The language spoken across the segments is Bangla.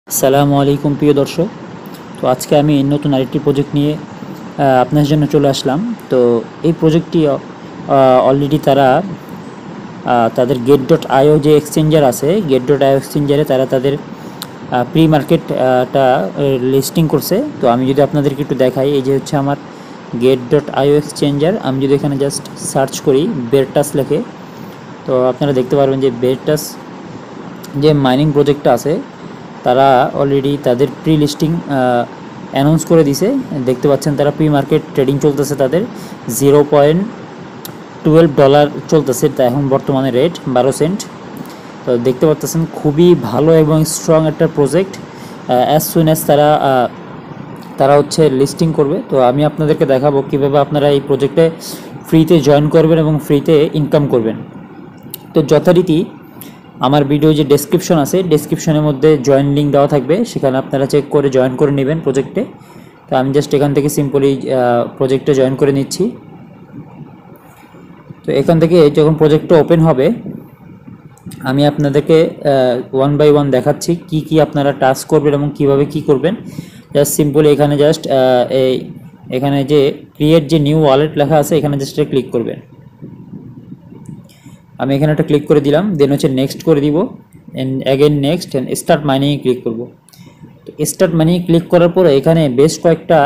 আসসালামু আলাইকুম প্রিয় দর্শক। তো আজকে আমি নতুন আরেকটি প্রজেক্ট নিয়ে আপনার জন্য চলে আসলাম। তো এই প্রজেক্টটি অলরেডি তারা তাদের get.io যে এক্সচেঞ্জার আছে, get.io এক্সচেঞ্জারে তারা তাদের প্রি মার্কেটটা লিস্টিং করছে। তো আমি যদি আপনাদেরকে একটু দেখাই, এই যে হচ্ছে আমার get.io এক্সচেঞ্জার। আমি যদি এখানে জাস্ট সার্চ করি বেরটাস লেখে, তো আপনারা দেখতে পারবেন যে বেরটাস যে মাইনিং প্রজেক্টটা আছে তারা অলরেডি তাদের প্রি লিস্টিং অ্যানাউন্স করে দিছে। দেখতে পাচ্ছেন তারা প্রি মার্কেট ট্রেডিং চলতেছে, তাদের $0.12 চলতেছে, তা এখন বর্তমানে রেট 12 সেন্ট। তো দেখতে পাচ্ছেন খুবই ভালো এবং স্ট্রং একটা প্রজেক্ট। অ্যাজ সুন অ্যাজ তারা হচ্ছে লিস্টিং করবে। তো আমি আপনাদেরকে দেখাবো কীভাবে আপনারা এই প্রজেক্টে ফ্রিতে জয়েন করবেন এবং ফ্রিতে ইনকাম করবেন। তো যথারীতি আমার ভিডিও যে ডেসক্রিপশন আছে, ডেসক্রিপশনের মধ্যে জয়েন লিঙ্ক দেওয়া থাকবে, সেখানে আপনারা চেক করে জয়েন করে নেবেন প্রজেক্টে। তো আমি জাস্ট এখান থেকে সিম্পলি প্রজেক্টে জয়েন করে নিচ্ছি। তো এখান থেকে যখন প্রজেক্টটা ওপেন হবে আমি আপনাদেরকে ওয়ান বাই ওয়ান দেখাচ্ছি কি কি আপনারা টাস্ক করবেন এবং কিভাবে কি করবেন। জাস্ট সিম্পলি এখানে জাস্ট এখানে যে ক্রিয়েট যে নিউ ওয়ালেট লেখা আছে এখানে জাস্ট ক্লিক করবেন। আমি এখানে একটা ক্লিক করে দিলাম, দেন হচ্ছে নেক্সট করে দিব, and again next, and start মাইনিংয়ে ক্লিক করব। তো স্টার্ট মাইনিংয়ে ক্লিক করার পরে এখানে বেশ কয়েকটা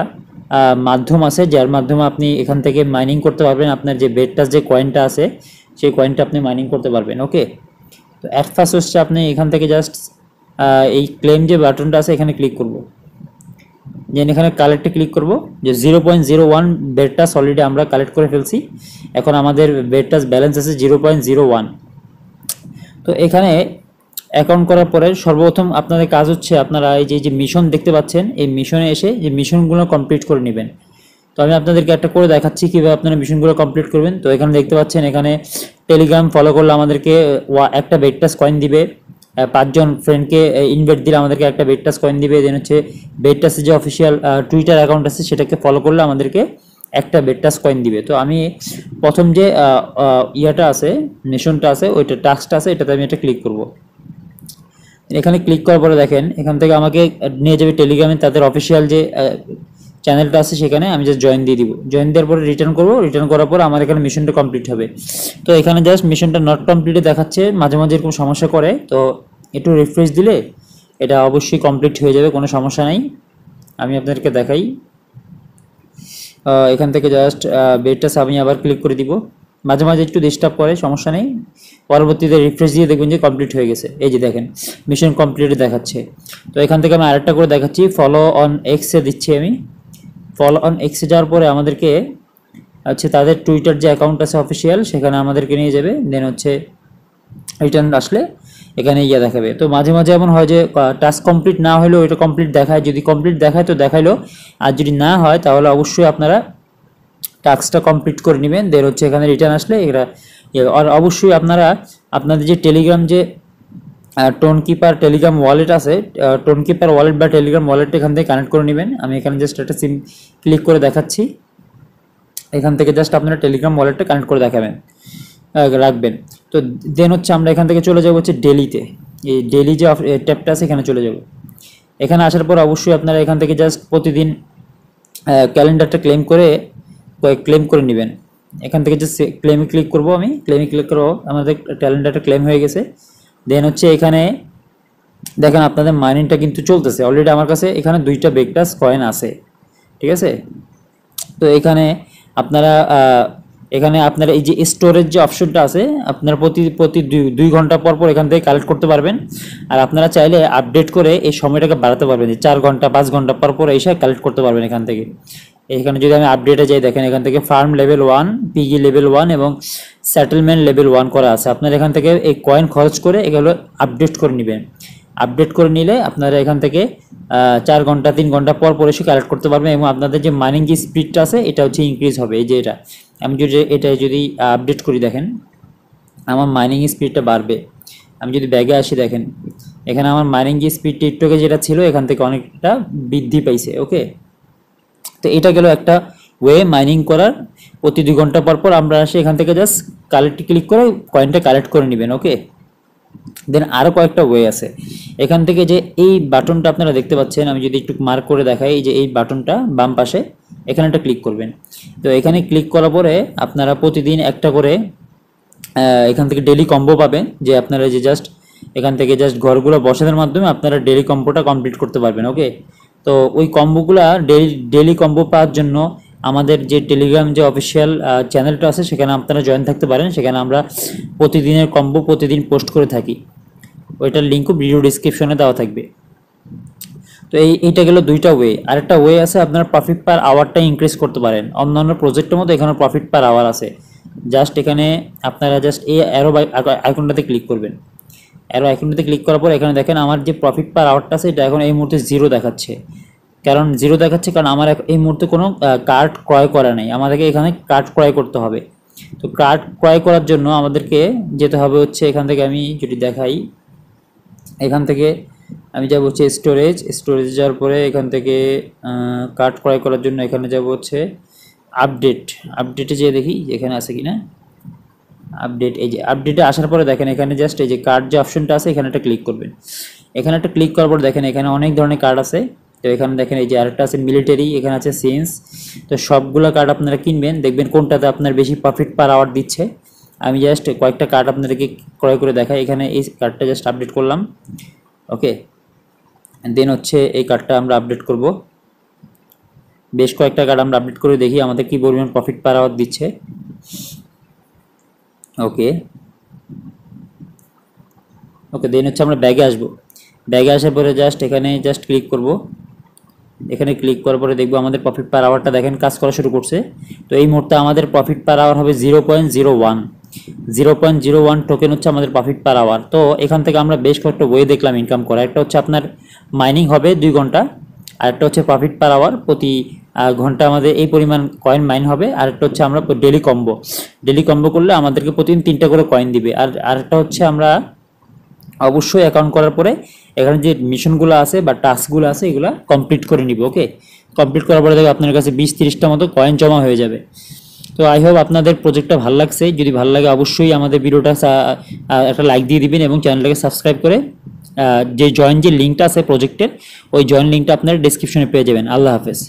মাধ্যম আছে যার মাধ্যমে আপনি এখান থেকে মাইনিং করতে পারবেন। আপনার যে বেডটাস যে কয়েনটা আছে সেই কয়েনটা আপনি মাইনিং করতে পারবেন। ওকে, তো অ্যাট ফার্স্ট হচ্ছে আপনি এখান থেকে জাস্ট এই ক্লেম যে বাটনটা আছে এখানে ক্লিক করব, দেন এখানে কালেক্টে ক্লিক করব। যে 0.01 বেডটাস অলরেডি আমরা কালেক্ট করে ফেলছি, এখন আমাদের বেডটাস ব্যালেন্স আছে 0.01। তো এখানে অ্যাকাউন্ট করার পরে সর্বপ্রথম আপনাদের কাজ হচ্ছে আপনারা এই যে মিশন দেখতে পাচ্ছেন, এই মিশনে এসে যে মিশনগুলো কমপ্লিট করে নেবেন। তো আমি আপনাদেরকে একটা করে দেখাচ্ছি কীভাবে আপনারা মিশনগুলো কমপ্লিট করবেন। তো এখানে দেখতে পাচ্ছেন এখানে টেলিগ্রাম ফলো করলে আমাদেরকে একটা বেডটাস কয়েন দিবে, 5 জন ফ্রেন্ডকে ইনভাইট দিলে আমাদেরকে একটা বেডটাস কয়েন দিবে। দেন হচ্ছে বেডটাসের যে অফিসিয়াল টুইটার অ্যাকাউন্ট আছে সেটাকে ফলো করলে আমাদেরকে একটা বেডটাস কয়েন দিবে। তো আমি প্রথম যে ইয়াটা আছে, মিশনটা আছে, ওইটা টাস্কটা আছে, এটাতে আমি এটা ক্লিক করব। এখানে ক্লিক করার পরে দেখেন এখান থেকে আমাকে নিয়ে যাবে টেলিগ্রামে তাদের অফিসিয়াল যে চ্যানেলটা আছে, সেখানে আমি জাস্ট জয়েন দিয়ে দিব। জয়েন দেওয়ার পরে রিটার্ন করব, রিটার্ন করার পর আমার এখানে মিশনটা কমপ্লিট হবে। তো এখানে জাস্ট মিশনটা নট কমপ্লিটে দেখাচ্ছে, মাঝে মাঝে এরকম সমস্যা করে। তো একটু রিফ্রেশ দিলে এটা অবশ্যই কমপ্লিট হয়ে যাবে, কোনো সমস্যা নাই। আমি আপনাদেরকে দেখাই, এখান থেকে জাস্ট বেডটা আমি আবার ক্লিক করে দিব। মাঝে মাঝে একটু ডিস্টার্ব করে, সমস্যা নেই, পরবর্তীতে রিফ্রেশ দিয়ে দেখবেন যে কমপ্লিট হয়ে গেছে। এই যে দেখেন মিশন কমপ্লিট দেখাচ্ছে। তো এখান থেকে আমি আরেকটা করে দেখাচ্ছি, ফলো অন এক্সে দিচ্ছি আমি। ফলো অন এক্সে যাওয়ার পরে আমাদেরকে হচ্ছে তাদের টুইটার যে অ্যাকাউন্ট আছে অফিসিয়াল, সেখানে আমাদেরকে নিয়ে যাবে। দেন হচ্ছে রিটার্ন আসলে এখানে ইয়ে দেখাবে। তো মাঝে মাঝে এমন হয় যে টাস্ক কমপ্লিট না হলেও এটা কমপ্লিট দেখায়, যদি কমপ্লিট দেখায় তো দেখাইলো, আর যদি না হয় তাহলে অবশ্যই আপনারা টাস্কটা কমপ্লিট করে নেবেন। দেন হচ্ছে এখানে রিটার্ন আসলে এরা, আর অবশ্যই আপনারা আপনাদের যে টেলিগ্রাম যে টোন কিপার টেলিগ্রাম ওয়ালেট আছে, টোন কিপার ওয়ালেট বা টেলিগ্রাম ওয়ালেট এখান থেকে কানেক্ট করে নেবেন। আমি এখানে জাস্ট একটা সিম ক্লিক করে দেখাচ্ছি, এখান থেকে জাস্ট আপনারা টেলিগ্রাম ওয়ালেটটা কানেক্ট করে দেখাবেন, রাখবেন। তো দেন হচ্ছে আমরা এখান থেকে চলে যাবো হচ্ছে ডেলিতে, এই ডেলি যে ট্যাবটা আছে এখানে চলে যাব। এখানে আসার পর অবশ্যই আপনারা এখান থেকে জাস্ট প্রতিদিন ক্যালেন্ডারটা ক্লেম করে নেবেন। এখান থেকে জাস্ট ক্লেমে ক্লিক করব, আমি ক্লেমে ক্লিক করবো, আমাদের ক্যালেন্ডারটা ক্লেম হয়ে গেছে। দেন হচ্ছে এখানে দেখেন আপনাদের মাইনিংটা কিন্তু চলতেছে অলরেডি। আমার কাছে এখানে 2টা বেগটাস কয়েন আছে, ঠিক আছে। তো এখানে আপনারা আপনারা এই যে স্টোরেজ যে অপশনটা আছে, আপনারা প্রতি 2 ঘন্টা পর পর এখান থেকে কালেক্ট করতে পারবেন। আর আপনারা চাইলে আপডেট করে এই সময়টাকে বাড়াতে পারবেন, যে 4 ঘন্টা 5 ঘন্টা পর পর এসে কালেক্ট করতে পারবেন এখান থেকে। এখানে যদি আমি আপডেটে যাই, দেখেন এখান থেকে ফার্ম লেভেল 1, পিজি লেভেল 1 এবং সেটেলমেন্ট লেভেল 1 করা আছে। আপনারা এখান থেকে এই কয়েন খরচ করে এগুলো আপডেট করে নেবেন। আপডেট করে নিলে আপনারা এখান থেকে 4 ঘন্টা 3 ঘন্টা পর পর এসে কালেক্ট করতে পারবেন, এবং আপনাদের যে মাইনিং যে স্পিডটা আছে এটা হচ্ছে ইনক্রিজ হবে। এই যে আমি যদি আপডেট করি, দেখেন আমার মাইনিং স্পিডটা বাড়বে। আমি যদি ব্যাগে আসি, দেখেন এখানে আমার মাইনিং যে স্পিড টিকটকে যেটা ছিল এখান থেকে অনেকটা বৃদ্ধি পাইছে। ওকে, তো এটা গেল একটা ওয়ে মাইনিং করার। প্রতি 2 ঘন্টা পর পর আমরা আসি এখান থেকে জাস্ট ক্লিক করে কয়েনটা কালেক্ট করে নেবেন। ওকে, দেন আরও কয়েকটা ওয়ে আছে। এখান থেকে যে এই বাটনটা আপনারা দেখতে পাচ্ছেন, আমি যদি একটু মার্ক করে দেখাই, এই যে এই বাটনটা বাম পাশে, এখানে একটা ক্লিক করবেন। তো এখানে ক্লিক করার পরে আপনারা প্রতিদিন একটা করে এখান থেকে ডেলি কম্বো পাবেন, যে আপনারা যে জাস্ট এখান থেকে জাস্ট ঘরগুলো বসানোর মাধ্যমে আপনারা ডেলি কম্বোটা কমপ্লিট করতে পারবেন। ওকে, তো ওই কম্বোগুলা ডেলি কম্বো পাওয়ার জন্য আমাদের যে টেলিগ্রাম যে অফিসিয়াল চ্যানেলটা আছে সেখানে আপনারা জয়েন থাকতে পারেন। সেখানে আমরা প্রতিদিনের কম্বো প্রতিদিন পোস্ট করে থাকি, ওইটার লিঙ্কও ভিডিও ডিসক্রিপশনে দেওয়া থাকবে। তো এইটা গেল দুইটা ওয়ে। আরেকটা ওয়ে আছে, আপনারা প্রফিট পার আওয়ারটা ইনক্রিজ করতে পারেন। অন্যান্য প্রজেক্টের মতো এখানে প্রফিট পার আওয়ার আছে। জাস্ট এখানে আপনারা জাস্ট এই অ্যারো আইকনটাতে ক্লিক করবেন। অ্যারো আইকনটাতে ক্লিক করার পর এখানে দেখেন আমার যে প্রফিট পার আওয়ারটা আছে এটা এখন এই মুহূর্তে জিরো দেখাচ্ছে। কারণ জিরো দেখাচ্ছে কারণ আমার এই মুহূর্তে কোনো কার্ড ক্রয় করা নেই, আমাদেরকে এখানে কার্ড ক্রয় করতে হবে। তো কার্ড ক্রয় করার জন্য আমাদেরকে যেতে হবে হচ্ছে এখান থেকে, আমি যদি দেখাই, এখান থেকে আমি যাব হচ্ছে স্টোরেজ যাওয়ার পরে এখান থেকে কার্ড ক্রয় করার জন্য এখানে যাব হচ্ছে আপডেটে যেয়ে দেখি এখানে আছে কি না আপডেট। এই যে আপডেটে আসার পরে দেখেন এখানে জাস্ট এই যে কার্ড যে অপশনটা আছে এখানে একটা ক্লিক করবেন। এখানে একটা ক্লিক করার পর দেখেন এখানে অনেক ধরনের কার্ড আছে। তো এখানে দেখেন এই যে আরেকটা আছে মিলিটারি, এখানে আছে সেন্স। তো সবগুলো কার্ড আপনারা কিনবেন, দেখবেন কোনটাতে আপনার বেশি প্রফিট পার আওয়ার দিচ্ছে। আমি জাস্ট কয়েকটা কার্ড আপনাদেরকে ক্রয় করে দেখাই। এখানে এই কার্ডটা জাস্ট আপডেট করলাম। ওকে, দেন হচ্ছে এই কার্ডটা আমরা আপডেট করব। বেশ কয়েকটা কার্ড আমরা আপডেট করে দেখি আমাদের কি পরিমাণ প্রফিট পার আওয়ার দিচ্ছে। ওকে ওকে, দেন হচ্ছে আমরা ব্যাগে আসবো। ব্যাগে আসার পরে জাস্ট এখানে জাস্ট ক্লিক করব। এখানে ক্লিক করার পরে দেখবো আমাদের প্রফিট পার আওয়ারটা দেখেন কাজ করা শুরু করছে। তো এই মুহূর্তে আমাদের প্রফিট পার আওয়ার হবে 0.01 টোকেন হচ্ছে আমাদের প্রফিট পার আওয়ার। তো এখান থেকে আমরা বেশ কয়েকটা ওয়ে দেখলাম ইনকাম করা। একটা হচ্ছে আপনার মাইনিং হবে 2 ঘন্টা, আর একটা হচ্ছে প্রফিট পার আওয়ার প্রতি ঘন্টা আমাদের এই পরিমাণ কয়েন মাইন হবে। আর একটা হচ্ছে আমরা ডেলি কম্বো করলে আমাদেরকে প্রতিদিন 3টা করে কয়েন দিবে। আর আরেকটা হচ্ছে আমরা অবশ্যই অ্যাকাউন্ট করার পরে এখানে যে মিশনগুলো আছে বা টাস্কগুলো আছে এগুলো কমপ্লিট করে নিব। ওকে, কমপ্লিট করার পরে দেখো আপনার কাছে 20-30টা মতো কয়েন জমা হয়ে যাবে। তো আই হোপ আপনাদের প্রজেক্টটা ভালো লাগছে। যদি ভালো লাগে অবশ্যই আমাদের ভিডিওটা একটা লাইক দিয়ে দিবেন এবং চ্যানেলটাকে সাবস্ক্রাইব করে যে লিঙ্কটা আছে প্রজেক্টের, ওই জয়েন লিঙ্কটা আপনারা ডেসক্রিপশনে পেয়ে যাবেন। আল্লাহ হাফেজ।